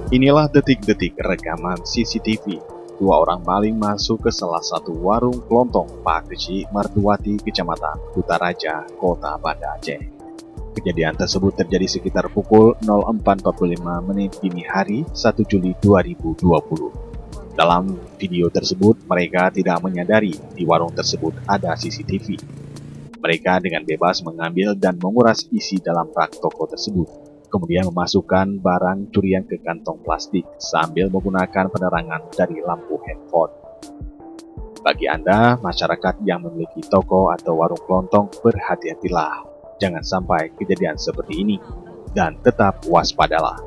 Inilah detik-detik rekaman CCTV. Dua orang maling masuk ke salah satu warung kelontong Pak Keci Martuwati, Kecamatan Kutaraja, Kota Banda Aceh. Kejadian tersebut terjadi sekitar pukul 04.45 menit dini hari 1 Juli 2020. Dalam video tersebut, mereka tidak menyadari di warung tersebut ada CCTV. Mereka dengan bebas mengambil dan menguras isi dalam rak toko tersebut, kemudian memasukkan barang curian ke kantong plastik sambil menggunakan penerangan dari lampu handphone. Bagi Anda, masyarakat yang memiliki toko atau warung kelontong, berhati-hatilah. Jangan sampai kejadian seperti ini, dan tetap waspadalah.